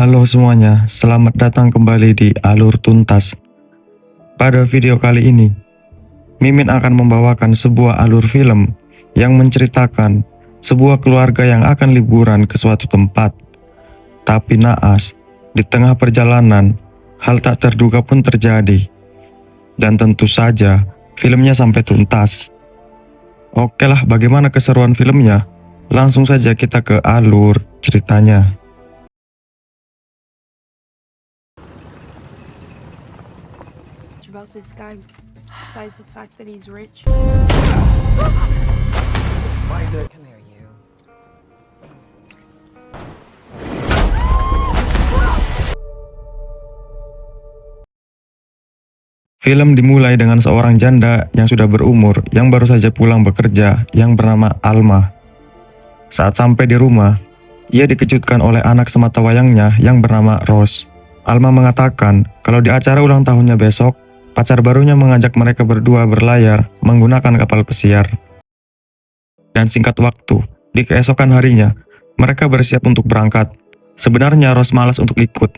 Halo semuanya, selamat datang kembali di Alur Tuntas. Pada video kali ini, Mimin akan membawakan sebuah alur film yang menceritakan sebuah keluarga yang akan liburan ke suatu tempat. Tapi naas, di tengah perjalanan, hal tak terduga pun terjadi. Dan tentu saja, filmnya sampai tuntas. Oke lah, bagaimana keseruan filmnya? Langsung saja kita ke alur ceritanya. About this guy, besides the fact that he's rich. Come here, you. Film dimulai dengan seorang janda yang sudah berumur yang baru saja pulang bekerja yang bernama Alma. Saat sampai di rumah, ia dikejutkan oleh anak sematawayangnya yang bernama Rose. Alma mengatakan kalau di acara ulang tahunnya besok, pacar barunya mengajak mereka berdua berlayar menggunakan kapal pesiar. Dan singkat waktu, di keesokan harinya, mereka bersiap untuk berangkat. Sebenarnya Rose malas untuk ikut.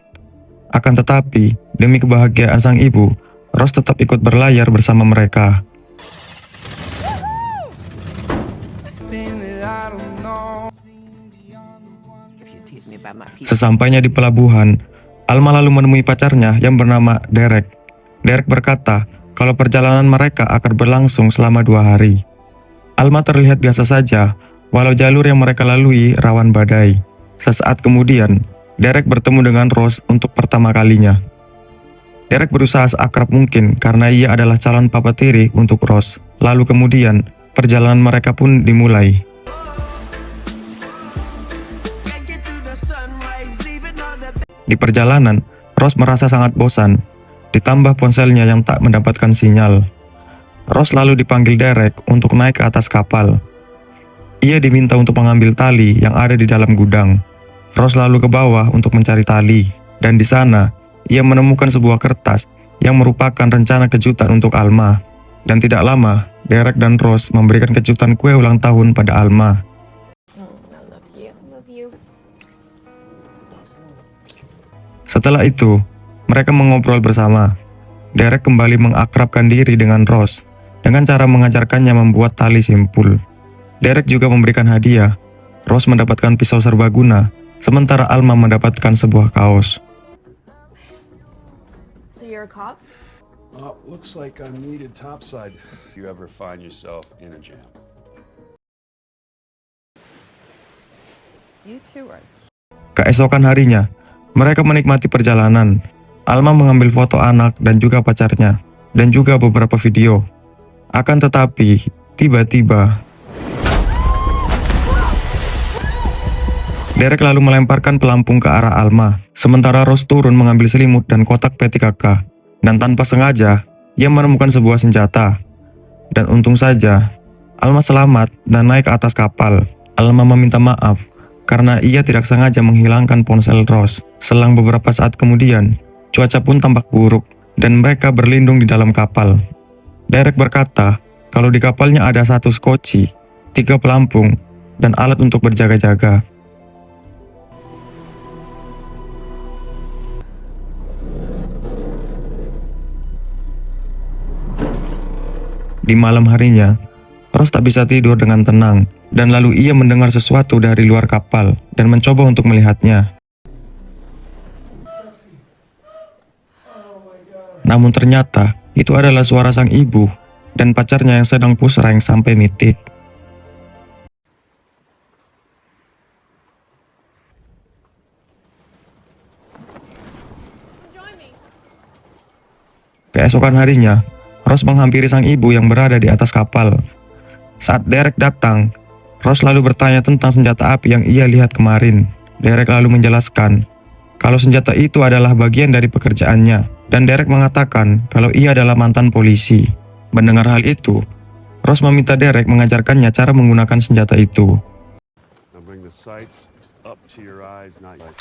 Akan tetapi, demi kebahagiaan sang ibu, Rose tetap ikut berlayar bersama mereka. Sesampainya di pelabuhan, Alma lalu menemui pacarnya yang bernama Derek. Derek berkata kalau perjalanan mereka akan berlangsung selama 2 hari. Alma terlihat biasa saja, walau jalur yang mereka lalui rawan badai. Sesaat kemudian, Derek bertemu dengan Rose untuk pertama kalinya. Derek berusaha seakrab mungkin karena ia adalah calon papa tiri untuk Rose. Lalu kemudian, perjalanan mereka pun dimulai. Di perjalanan, Rose merasa sangat bosan, ditambah ponselnya yang tak mendapatkan sinyal. Rose lalu dipanggil Derek untuk naik ke atas kapal. Ia diminta untuk mengambil tali yang ada di dalam gudang. Rose lalu ke bawah untuk mencari tali, dan di sana, ia menemukan sebuah kertas yang merupakan rencana kejutan untuk Alma. Dan tidak lama, Derek dan Rose memberikan kejutan kue ulang tahun pada Alma. I love you. Setelah itu, mereka mengobrol bersama. Derek kembali mengakrabkan diri dengan Rose dengan cara mengajarkannya membuat tali simpul. Derek juga memberikan hadiah. Rose mendapatkan pisau serbaguna, sementara Alma mendapatkan sebuah kaos. So you're a cop? Looks like I'm needed topside if you ever find yourself in a jam. You too are. Keesokan harinya, mereka menikmati perjalanan. Alma mengambil foto anak dan juga pacarnya, dan juga beberapa video. Akan tetapi, tiba-tiba, Derek lalu melemparkan pelampung ke arah Alma, sementara Rose turun mengambil selimut dan kotak PTKK. Dan tanpa sengaja, ia menemukan sebuah senjata. Dan untung saja, Alma selamat dan naik ke atas kapal. Alma meminta maaf karena ia tidak sengaja menghilangkan ponsel Rose. Selang beberapa saat kemudian, cuaca pun tampak buruk dan mereka berlindung di dalam kapal. Derek berkata kalau di kapalnya ada 1 skoci, 3 pelampung, dan alat untuk berjaga-jaga. Di malam harinya, Rose tak bisa tidur dengan tenang, dan lalu ia mendengar sesuatu dari luar kapal dan mencoba untuk melihatnya. Namun ternyata, itu adalah suara sang ibu dan pacarnya yang sedang pusreng sampai mitik. Keesokan harinya, Rose menghampiri sang ibu yang berada di atas kapal. Saat Derek datang, Rose lalu bertanya tentang senjata api yang ia lihat kemarin. Derek lalu menjelaskan kalau senjata itu adalah bagian dari pekerjaannya, dan Derek mengatakan kalau ia adalah mantan polisi. Mendengar hal itu, Rose meminta Derek mengajarkannya cara menggunakan senjata itu. Now bring the sights up to your eyes, not your...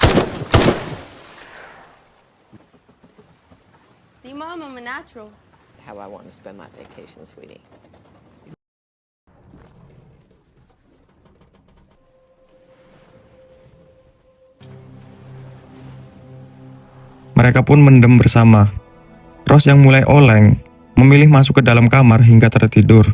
See, Mom, I'm a natural. How I want to spend my vacation, sweetie. mereka pun mendem bersama. Ross yang mulai oleng memilih masuk ke dalam kamar hingga tertidur.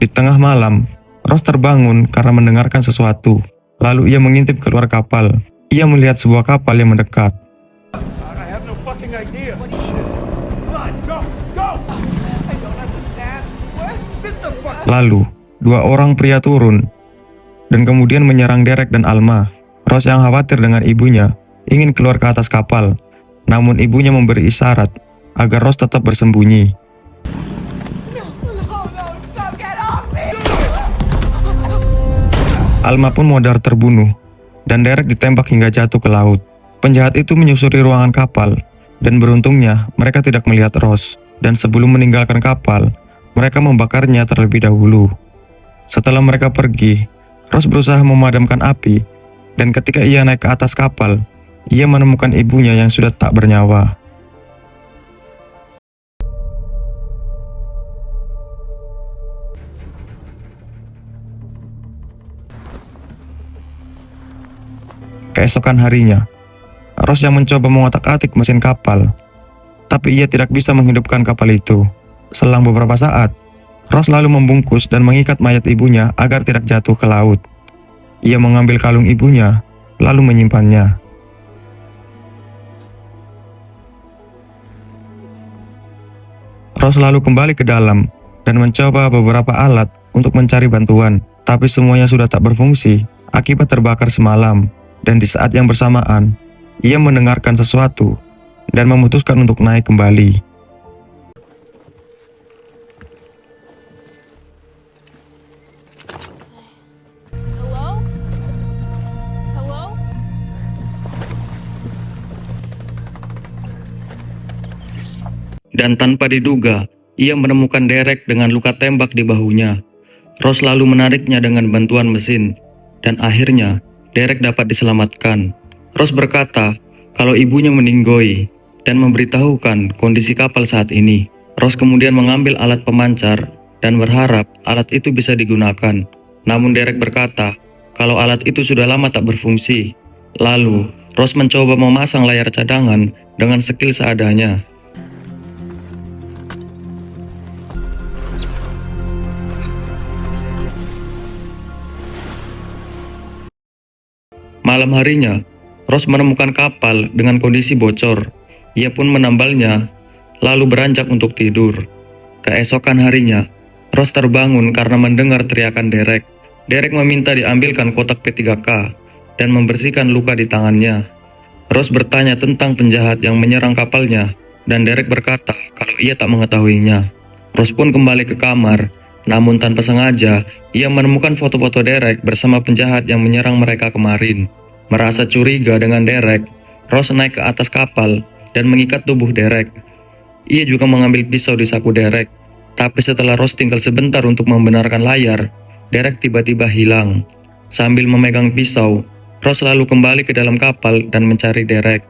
Di tengah malam, Ross terbangun karena mendengarkan sesuatu. Lalu ia mengintip keluar kapal. Ia melihat sebuah kapal yang mendekat. I have no fucking idea. Shit. Come on, go, go! I don't understand. What? Sit the fuck. Lalu, dua orang pria turun dan kemudian menyerang Derek dan Alma. Ross yang khawatir dengan ibunya ingin keluar ke atas kapal, namun ibunya memberi isyarat agar Ross tetap bersembunyi. Stop, get off me! Alma pun modar terbunuh, dan Derek ditembak hingga jatuh ke laut. Penjahat itu menyusuri ruangan kapal, dan beruntungnya mereka tidak melihat Ross, dan sebelum meninggalkan kapal, mereka membakarnya terlebih dahulu. Setelah mereka pergi, Ross berusaha memadamkan api, dan ketika ia naik ke atas kapal, ia menemukan ibunya yang sudah tak bernyawa. Keesokan harinya, Ross yang mencoba mengotak-atik mesin kapal, tapi ia tidak bisa menghidupkan kapal itu. Selang beberapa saat, Ross lalu membungkus dan mengikat mayat ibunya agar tidak jatuh ke laut. Ia mengambil kalung ibunya, lalu menyimpannya. Ross lalu kembali ke dalam dan mencoba beberapa alat untuk mencari bantuan, tapi semuanya sudah tak berfungsi akibat terbakar semalam. Dan di saat yang bersamaan, ia mendengarkan sesuatu dan memutuskan untuk naik kembali. Hello? Hello? Dan tanpa diduga, ia menemukan Derek dengan luka tembak di bahunya. Ross lalu menariknya dengan bantuan mesin, dan akhirnya Derek dapat diselamatkan. Ross berkata kalau ibunya meninggoy dan memberitahukan kondisi kapal saat ini. Ross kemudian mengambil alat pemancar dan berharap alat itu bisa digunakan. Namun Derek berkata kalau alat itu sudah lama tak berfungsi. Lalu, Ross mencoba memasang layar cadangan dengan skill seadanya. Malam harinya, Ross menemukan kapal dengan kondisi bocor. Ia pun menambalnya, lalu beranjak untuk tidur. Keesokan harinya, Ross terbangun karena mendengar teriakan Derek. Derek meminta diambilkan kotak P3K dan membersihkan luka di tangannya. Ross bertanya tentang penjahat yang menyerang kapalnya, dan Derek berkata kalau ia tak mengetahuinya. Ross pun kembali ke kamar, namun tanpa sengaja, ia menemukan foto-foto Derek bersama penjahat yang menyerang mereka kemarin. Merasa curiga dengan Derek, Ross naik ke atas kapal dan mengikat tubuh Derek. Ia juga mengambil pisau di saku Derek. Tapi setelah Ross tinggal sebentar untuk membenarkan layar, Derek tiba-tiba hilang. Sambil memegang pisau, Ross lalu kembali ke dalam kapal dan mencari Derek.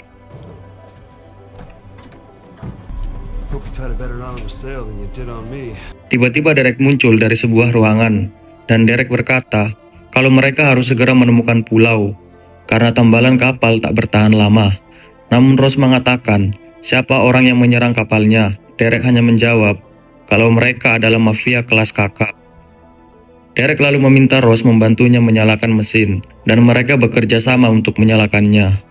Hope you tied a better knot on the sail than you did on me. Tiba-tiba Derek muncul dari sebuah ruangan, dan Derek berkata kalau mereka harus segera menemukan pulau, karena tambalan kapal tak bertahan lama. Namun Ross mengatakan siapa orang yang menyerang kapalnya. Derek hanya menjawab kalau mereka adalah mafia kelas kakap. Derek lalu meminta Ross membantunya menyalakan mesin, dan mereka bekerja sama untuk menyalakannya.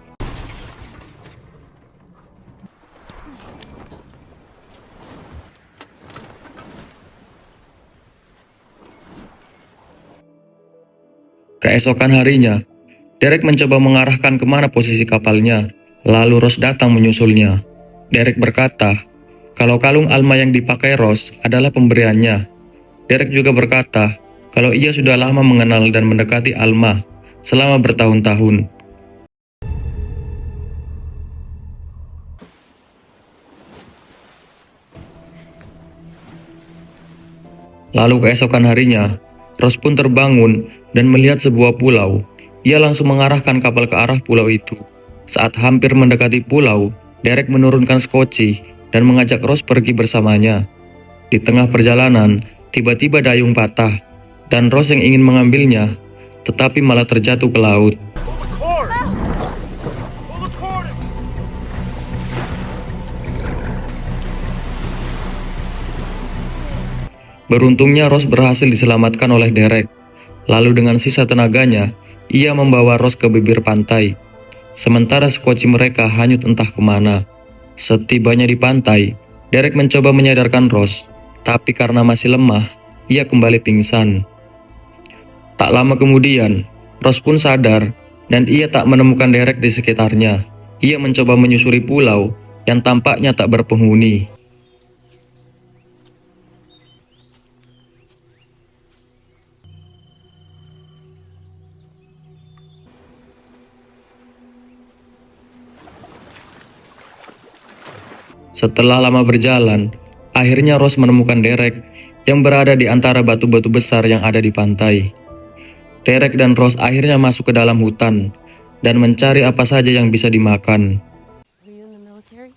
Keesokan harinya, Derek mencoba mengarahkan kemana posisi kapalnya, lalu Ross datang menyusulnya. Derek berkata kalau kalung Alma yang dipakai Ross adalah pemberiannya. Derek juga berkata kalau ia sudah lama mengenal dan mendekati Alma selama bertahun-tahun. Lalu keesokan harinya, Ross pun terbangun dan melihat sebuah pulau. Ia langsung mengarahkan kapal ke arah pulau itu. Saat hampir mendekati pulau, Derek menurunkan skoci dan mengajak Ross pergi bersamanya. Di tengah perjalanan, Tiba-tiba dayung patah, dan Rose yang ingin mengambilnya, tetapi malah terjatuh ke laut. Pull the cord! Pull the cord! Beruntungnya Rose berhasil diselamatkan oleh Derek. Lalu dengan sisa tenaganya, ia membawa Rose ke bibir pantai. Sementara sekoci mereka hanyut entah kemana. Setibanya di pantai, Derek mencoba menyadarkan Rose, tapi karena masih lemah, ia kembali pingsan. Tak lama kemudian, Rose pun sadar dan ia tak menemukan Derek di sekitarnya. Ia mencoba menyusuri pulau yang tampaknya tak berpenghuni. Setelah lama berjalan, akhirnya Rose menemukan Derek yang berada di antara batu-batu besar yang ada di pantai. Derek dan Rose akhirnya masuk ke dalam hutan dan mencari apa saja yang bisa dimakan. Were you in the military?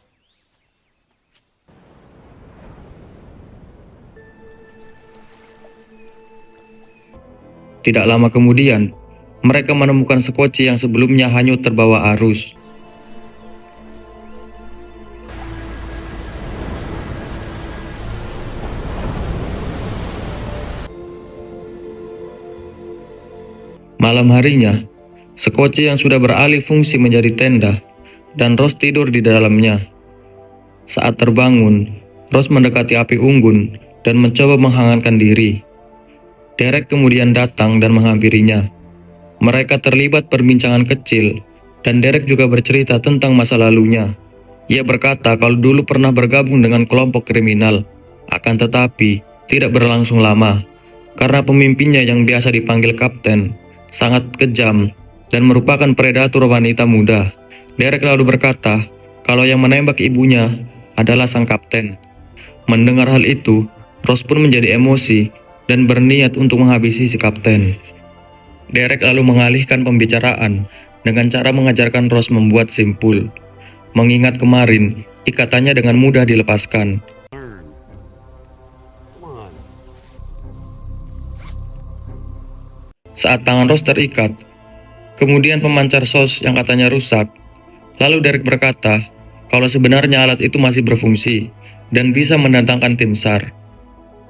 Tidak lama kemudian, mereka menemukan sekoci yang sebelumnya hanyut terbawa arus. Malam harinya, sekoci yang sudah beralih fungsi menjadi tenda, dan Rose tidur di dalamnya. Saat terbangun, Rose mendekati api unggun dan mencoba menghangatkan diri. Derek kemudian datang dan menghampirinya. Mereka terlibat perbincangan kecil, dan Derek juga bercerita tentang masa lalunya. Ia berkata kalau dulu pernah bergabung dengan kelompok kriminal, akan tetapi tidak berlangsung lama, karena pemimpinnya yang biasa dipanggil kapten sangat kejam dan merupakan predator wanita muda. Derek lalu berkata kalau yang menembak ibunya adalah sang kapten. Mendengar hal itu, Rose pun menjadi emosi dan berniat untuk menghabisi si kapten. Derek lalu mengalihkan pembicaraan dengan cara mengajarkan Rose membuat simpul. Mengingat kemarin, ikatannya dengan mudah dilepaskan. Learn. Come on. Saat tangan Rose terikat, kemudian pemancar sos yang katanya rusak. Lalu Derek berkata kalau sebenarnya alat itu masih berfungsi dan bisa mendatangkan tim SAR.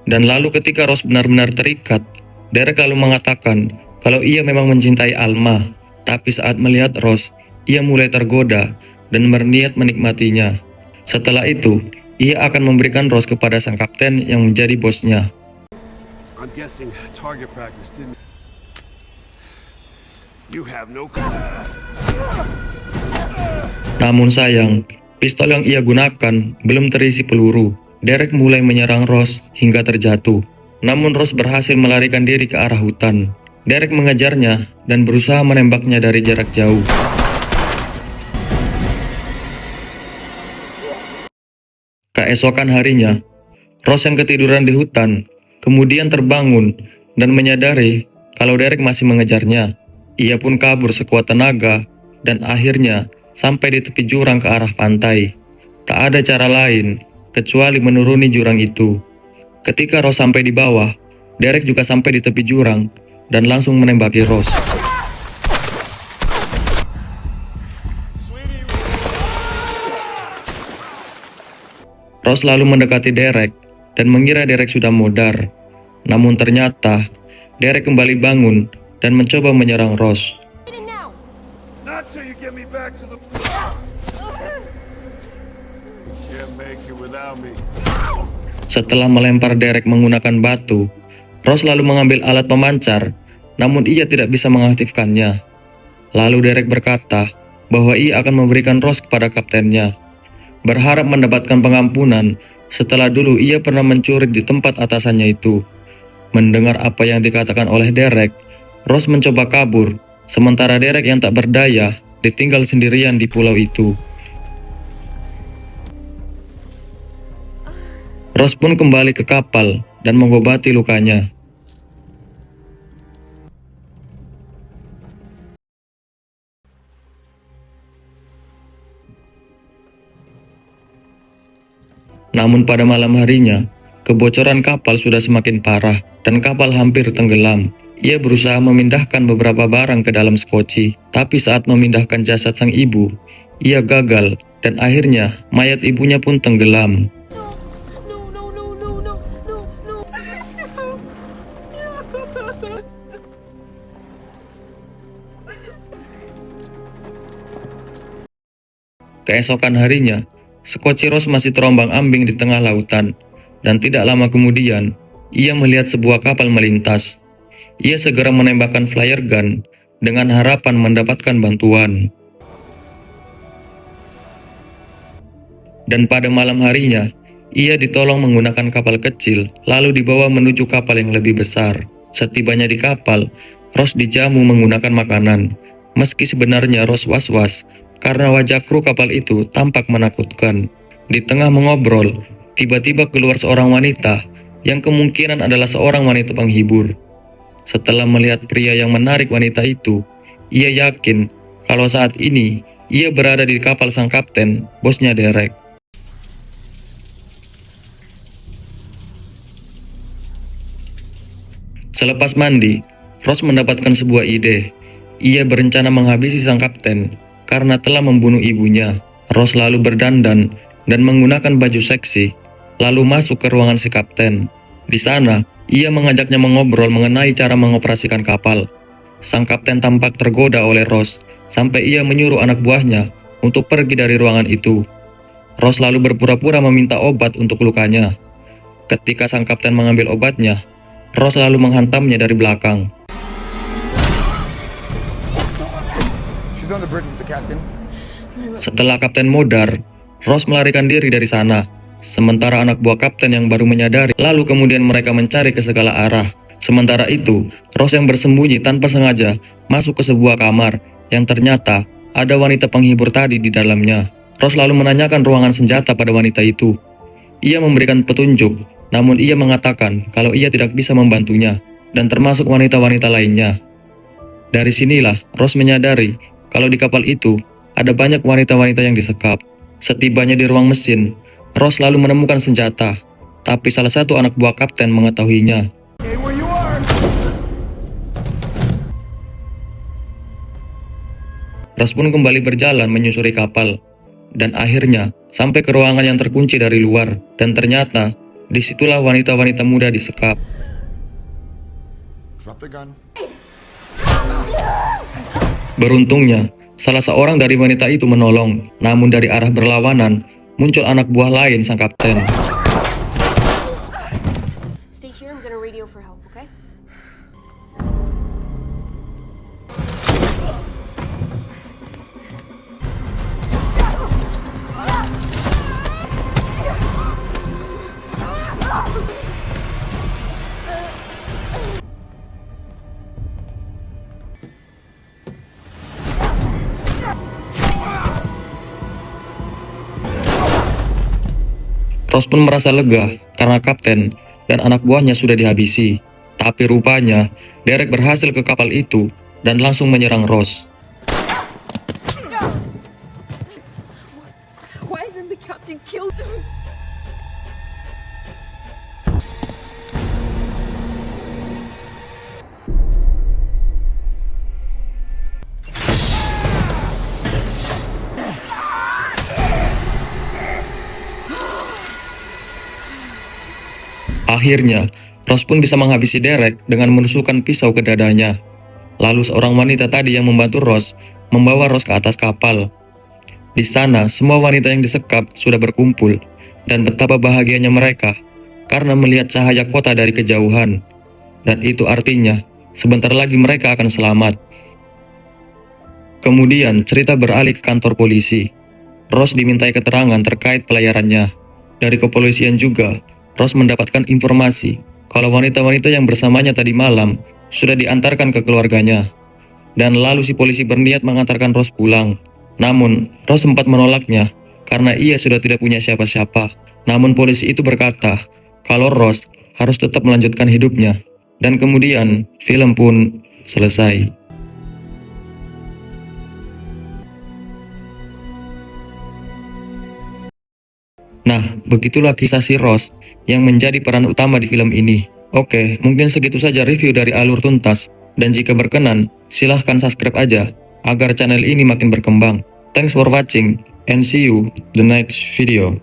Dan lalu ketika Rose benar-benar terikat, Derek lalu mengatakan kalau ia memang mencintai Alma. Tapi saat melihat Rose, ia mulai tergoda dan berniat menikmatinya. Setelah itu, ia akan memberikan Rose kepada sang kapten yang menjadi bosnya. I'm guessing target practice didn't. You have no clue. Namun sayang, pistol yang ia gunakan belum terisi peluru. Derek mulai menyerang Rose hingga terjatuh. Namun Rose berhasil melarikan diri ke arah hutan. Derek mengejarnya dan berusaha menembaknya dari jarak jauh. Keesokan harinya, Rose yang ketiduran di hutan kemudian terbangun dan menyadari kalau Derek masih mengejarnya. Ia pun kabur sekuat tenaga dan akhirnya sampai di tepi jurang ke arah pantai. Tak ada cara lain kecuali menuruni jurang itu. Ketika Rose sampai di bawah, Derek juga sampai di tepi jurang dan langsung menembaki Rose. Rose lalu mendekati Derek dan mengira Derek sudah modar. Namun ternyata Derek kembali bangun dan mencoba menyerang Rose. Not till you get me back to the. Can't make it without me. Setelah melempar Derek menggunakan batu, Rose lalu mengambil alat pemancar, namun ia tidak bisa mengaktifkannya. Lalu Derek berkata bahwa ia akan memberikan Rose kepada kaptennya, berharap mendapatkan pengampunan setelah dulu ia pernah mencuri di tempat atasannya itu. Mendengar apa yang dikatakan oleh Derek, Rose mencoba kabur, sementara Derek yang tak berdaya ditinggal sendirian di pulau itu. Rose pun kembali ke kapal dan mengobati lukanya. Namun pada malam harinya, Kebocoran kapal sudah semakin parah dan kapal hampir tenggelam. Ia berusaha memindahkan beberapa barang ke dalam skoci, tapi saat memindahkan jasad sang ibu, ia gagal dan akhirnya mayat ibunya pun tenggelam. No, no, no, no, no, no, no. Keesokan harinya, skoci Ross masih terombang-ambing di tengah lautan, dan tidak lama kemudian, ia melihat sebuah kapal melintas. Ia segera menembakkan flare gun dengan harapan mendapatkan bantuan. Dan pada malam harinya, ia ditolong menggunakan kapal kecil, lalu dibawa menuju kapal yang lebih besar. Setibanya di kapal, Ross dijamu menggunakan makanan. Meski sebenarnya Ross was-was, karena wajah kru kapal itu tampak menakutkan. Di tengah mengobrol, tiba-tiba keluar seorang wanita, yang kemungkinan adalah seorang wanita penghibur. Setelah melihat pria yang menarik wanita itu, ia yakin kalau saat ini ia berada di kapal sang kapten, bosnya Derek. Selepas mandi, Ross mendapatkan sebuah ide. Ia berencana menghabisi sang kapten karena telah membunuh ibunya. Ross lalu berdandan dan menggunakan baju seksi, lalu masuk ke ruangan si kapten. Di sana, ia mengajaknya mengobrol mengenai cara mengoperasikan kapal. Sang kapten tampak tergoda oleh Ross, sampai ia menyuruh anak buahnya untuk pergi dari ruangan itu. Ross lalu berpura-pura meminta obat untuk lukanya. Ketika sang kapten mengambil obatnya, Ross lalu menghantamnya dari belakang. She's on the bridge with the captain. Setelah kapten modar, Ross melarikan diri dari sana. Sementara anak buah kapten yang baru menyadari, lalu kemudian mereka mencari ke segala arah. Sementara itu, Ross yang bersembunyi tanpa sengaja masuk ke sebuah kamar yang ternyata ada wanita penghibur tadi di dalamnya. Ross lalu menanyakan ruangan senjata pada wanita itu. Ia memberikan petunjuk, namun ia mengatakan kalau ia tidak bisa membantunya, dan termasuk wanita-wanita lainnya. Dari sinilah Ross menyadari kalau di kapal itu ada banyak wanita-wanita yang disekap. Setibanya di ruang mesin, Ross lalu menemukan senjata, tapi salah satu anak buah kapten mengetahuinya. Stay where you are. Ross pun kembali berjalan menyusuri kapal, dan akhirnya sampai ke ruangan yang terkunci dari luar, dan ternyata disitulah wanita-wanita muda disekap. Drop the gun. Beruntungnya, salah seorang dari wanita itu menolong, namun dari arah berlawanan, muncul anak buah lain sang kapten. Stay here, I'm gonna radio for help, okay? Ross pun merasa lega karena kapten dan anak buahnya sudah dihabisi. Tapi rupanya, Derek berhasil ke kapal itu dan langsung menyerang Ross. Why isn't the captain killed? Akhirnya, Ross pun bisa menghabisi Derek dengan menusukkan pisau ke dadanya. Lalu seorang wanita tadi yang membantu Ross membawa Ross ke atas kapal. Di sana, semua wanita yang disekap sudah berkumpul, dan betapa bahagianya mereka karena melihat cahaya kota dari kejauhan. Dan itu artinya, sebentar lagi mereka akan selamat. Kemudian, cerita beralih ke kantor polisi. Ross dimintai keterangan terkait pelayarannya. Dari kepolisian juga, Ross mendapatkan informasi kalau wanita-wanita yang bersamanya tadi malam sudah diantarkan ke keluarganya. Dan lalu si polisi berniat mengantarkan Ross pulang. Namun, Ross sempat menolaknya karena ia sudah tidak punya siapa-siapa. Namun polisi itu berkata kalau Ross harus tetap melanjutkan hidupnya. Dan kemudian, film pun selesai. Nah, begitulah kisah si Rose yang menjadi peran utama di film ini. Oke, mungkin segitu saja review dari Alur Tuntas. Dan jika berkenan, silahkan subscribe aja agar channel ini makin berkembang. Thanks for watching and see you the next video.